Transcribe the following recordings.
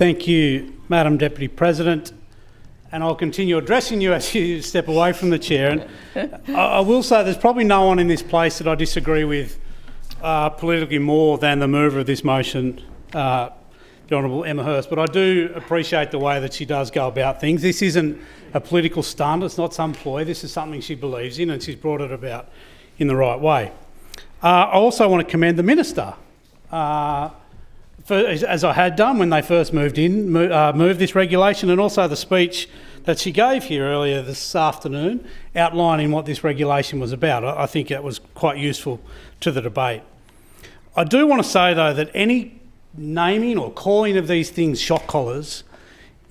Thank you, Madam Deputy President, and I'll continue addressing you as you step away from the chair. And I will say there's probably no one in this place that I disagree with politically more than the mover of this motion, the Honourable Emma Hurst, but I do appreciate the way that she does go about things. This isn't a political stunt, it's not some ploy, this is something she believes in and she's brought it about in the right way. I also want to commend the Minister, as I had done when they first moved this regulation, and also the speech that she gave here earlier this afternoon outlining what this regulation was about. I think that was quite useful to the debate. I do want to say though that any naming or calling of these things shock collars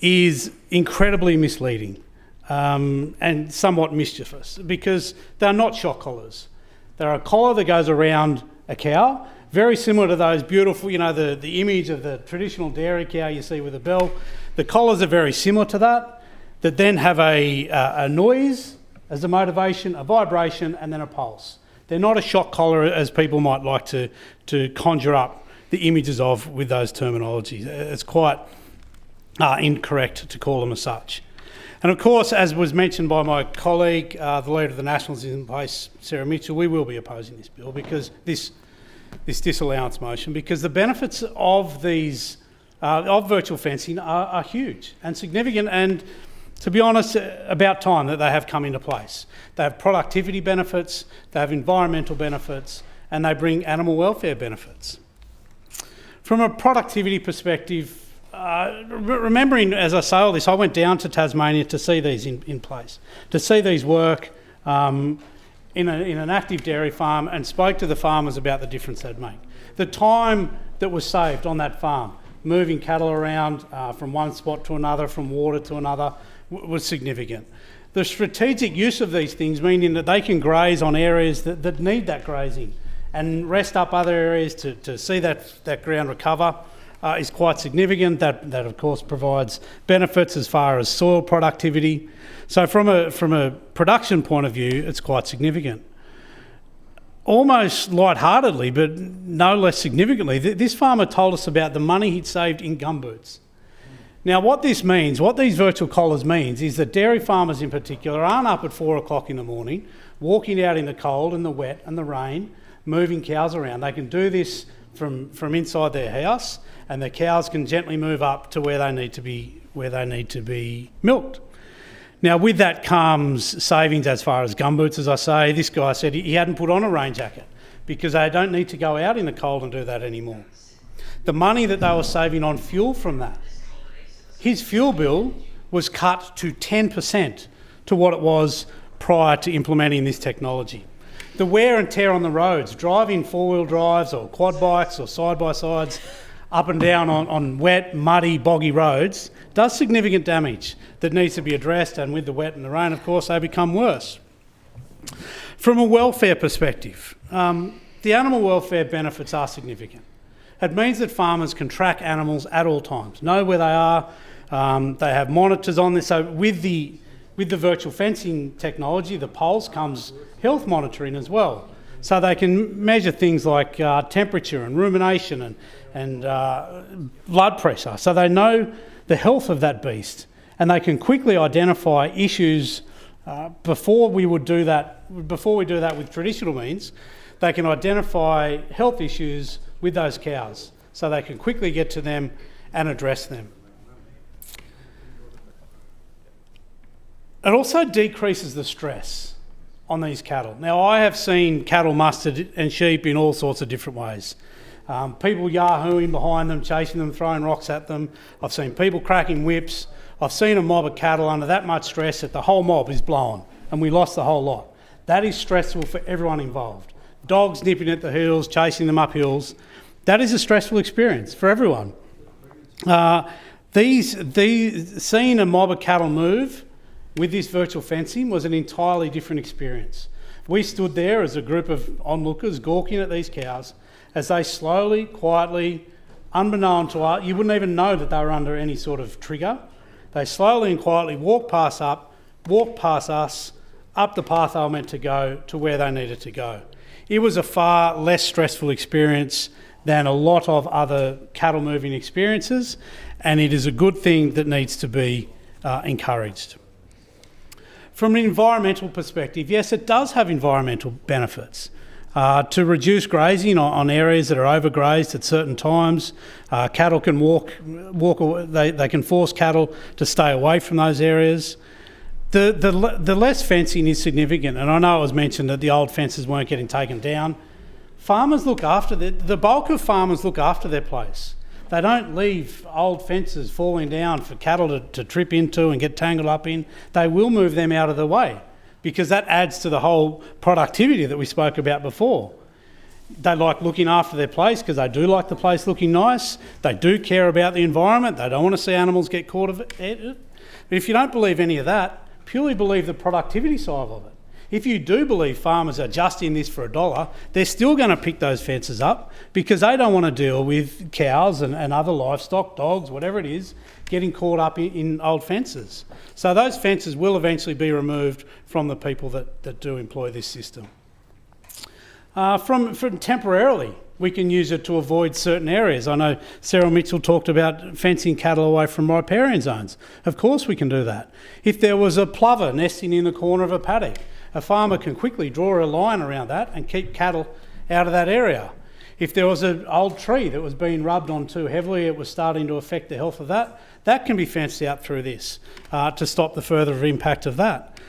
is incredibly misleading and somewhat mischievous, because they're not shock collars. They're a collar that goes around a cow, very similar to those beautiful, the image of the traditional dairy cow you see with a bell. The collars are very similar to that then have a noise as a motivation, a vibration, and then a pulse. They're not a shock collar as people might like to conjure up the images of with those terminologies. It's quite incorrect to call them as such. And of course, as was mentioned by my colleague, the Leader of the Nationals in place, Sarah Mitchell, we will be opposing this bill, because this disallowance motion, because the benefits of these of virtual fencing are huge and significant, and to be honest, about time that they have come into place. They have productivity benefits, they have environmental benefits, and they bring animal welfare benefits. From a productivity perspective, remembering as I say all this, I went down to Tasmania to see these in place, to see these work in an active dairy farm, and spoke to the farmers about the difference they'd make. The time that was saved on that farm, moving cattle around from one spot to another, from water to another, was significant. The strategic use of these things, meaning that they can graze on areas that need that grazing and rest up other areas to see that ground recover, is quite significant. That of course provides benefits as far as soil productivity. So from a production point of view, it's quite significant. Almost lightheartedly, but no less significantly, this farmer told us about the money he'd saved in gumboots. Now what this means, what these virtual collars means, is that dairy farmers in particular aren't up at 4 o'clock in the morning, walking out in the cold and the wet and the rain, moving cows around. They can do this from inside their house, and the cows can gently move up to where they need to be milked. Now with that comes savings as far as gumboots, as I say. This guy said he hadn't put on a rain jacket because they don't need to go out in the cold and do that anymore. The money that they were saving on fuel from that, his fuel bill was cut to 10% to what it was prior to implementing this technology. The wear and tear on the roads, driving four-wheel drives or quad bikes or side-by-sides up and down on wet, muddy, boggy roads, does significant damage that needs to be addressed, and with the wet and the rain, of course, they become worse. From a welfare perspective, the animal welfare benefits are significant. It means that farmers can track animals at all times, know where they are. They have monitors on this. So with the virtual fencing technology, the pulse, comes health monitoring as well. So they can measure things like temperature and rumination and blood pressure. So they know the health of that beast, and they can quickly identify issues before we do that with traditional means. They can identify health issues with those cows, so they can quickly get to them and address them. It also decreases the stress on these cattle. Now, I have seen cattle mustered and sheep in all sorts of different ways. People yahooing behind them, chasing them, throwing rocks at them. I've seen people cracking whips. I've seen a mob of cattle under that much stress that the whole mob is blown and we lost the whole lot. That is stressful for everyone involved. Dogs nipping at the heels, chasing them up hills. That is a stressful experience for everyone. Seeing a mob of cattle move with this virtual fencing was an entirely different experience. We stood there as a group of onlookers gawking at these cows as they slowly, quietly, unbeknown to us, you wouldn't even know that they were under any sort of trigger. They slowly and quietly walked past us, up the path they were meant to go to where they needed to go. It was a far less stressful experience than a lot of other cattle moving experiences, and it is a good thing that needs to be encouraged. From an environmental perspective, yes, it does have environmental benefits. To reduce grazing on areas that are overgrazed at certain times, cattle can walk away, they can force cattle to stay away from those areas. The less fencing is significant, and I know it was mentioned that the old fences weren't getting taken down. Farmers look after the bulk of farmers look after their place. They don't leave old fences falling down for cattle to trip into and get tangled up in. They will move them out of the way, because that adds to the whole productivity that we spoke about before. They like looking after their place because they do like the place looking nice. They do care about the environment. They don't want to see animals get caught of it. But if you don't believe any of that, purely believe the productivity side of it. If you do believe farmers are just in this for $1, they're still going to pick those fences up because they don't want to deal with cows and other livestock, dogs, whatever it is, getting caught up in old fences. So those fences will eventually be removed from the people that do employ this system. From temporarily, we can use it to avoid certain areas. I know Sarah Mitchell talked about fencing cattle away from riparian zones. Of course we can do that. If there was a plover nesting in the corner of a paddock, a farmer can quickly draw a line around that and keep cattle out of that area. If there was an old tree that was being rubbed on too heavily, it was starting to affect the health of that can be fenced out through this to stop the further impact of that.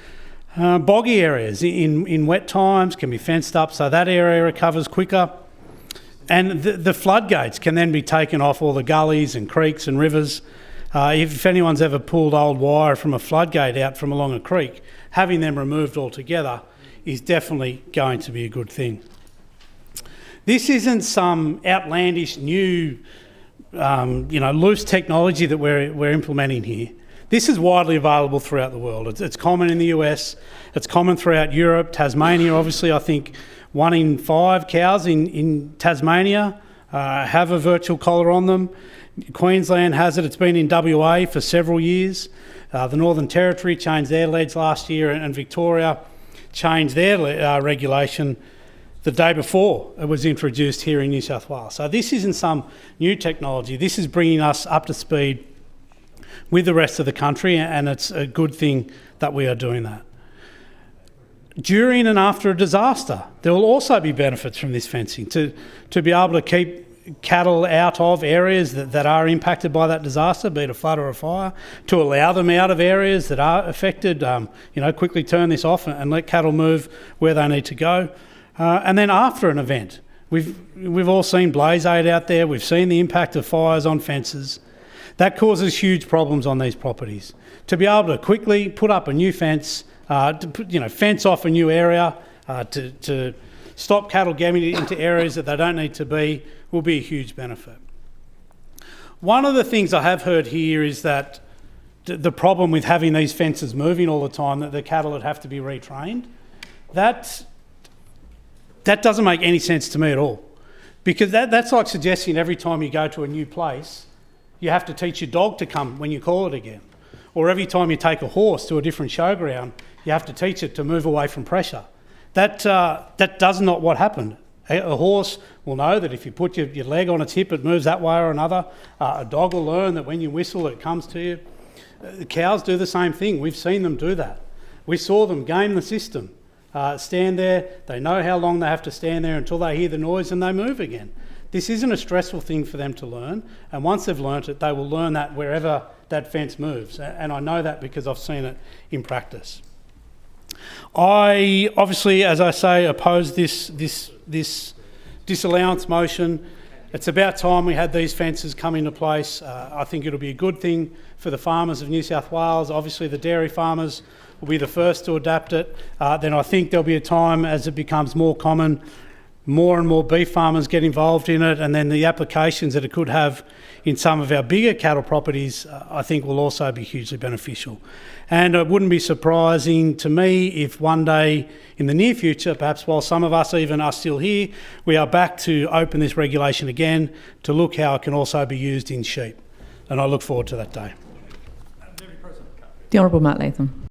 Boggy areas in wet times can be fenced up so that area recovers quicker. And the floodgates can then be taken off all the gullies and creeks and rivers. If anyone's ever pulled old wire from a floodgate out from along a creek, having them removed altogether is definitely going to be a good thing. This isn't some outlandish new, loose technology that we're implementing here. This is widely available throughout the world. It's common in the US, it's common throughout Europe. Tasmania, obviously, I think 1 in 5 cows in Tasmania have a virtual collar on them. Queensland has it. It's been in WA for several years. The Northern Territory changed their ledge last year, and Victoria changed their regulation the day before it was introduced here in New South Wales. So this isn't some new technology. This is bringing us up to speed with the rest of the country, and it's a good thing that we are doing that. During and after a disaster, there will also be benefits from this fencing to be able to keep cattle out of areas that are impacted by that disaster, be it a flood or a fire, to allow them out of areas that are affected, quickly turn this off and let cattle move where they need to go. And then after an event, we've all seen blaze aid out there, we've seen the impact of fires on fences. That causes huge problems on these properties. To be able to quickly put up a new fence, fence off a new area, to stop cattle getting into areas that they don't need to be, will be a huge benefit. One of the things I have heard here is that the problem with having these fences moving all the time, that the cattle would have to be retrained. That doesn't make any sense to me at all, because that's like suggesting every time you go to a new place, you have to teach your dog to come when you call it again. Or every time you take a horse to a different showground, you have to teach it to move away from pressure. That does not what happened. A horse will know that if you put your leg on its hip, it moves that way or another. A dog will learn that when you whistle, it comes to you. Cows do the same thing. We've seen them do that. We saw them game the system. Stand there, they know how long they have to stand there until they hear the noise and they move again. This isn't a stressful thing for them to learn, and once they've learnt it, they will learn that wherever that fence moves, and I know that because I've seen it in practice. I obviously, as I say, oppose this disallowance motion. It's about time we had these fences come into place. I think it'll be a good thing for the farmers of New South Wales. Obviously the dairy farmers will be the first to adapt it. Then I think there'll be a time as it becomes more common, more and more beef farmers get involved in it, and then the applications that it could have in some of our bigger cattle properties, I think will also be hugely beneficial. And it wouldn't be surprising to me if one day in the near future, perhaps while some of us even are still here, we are back to open this regulation again to look how it can also be used in sheep. And I look forward to that day. The Honourable Matt Latham.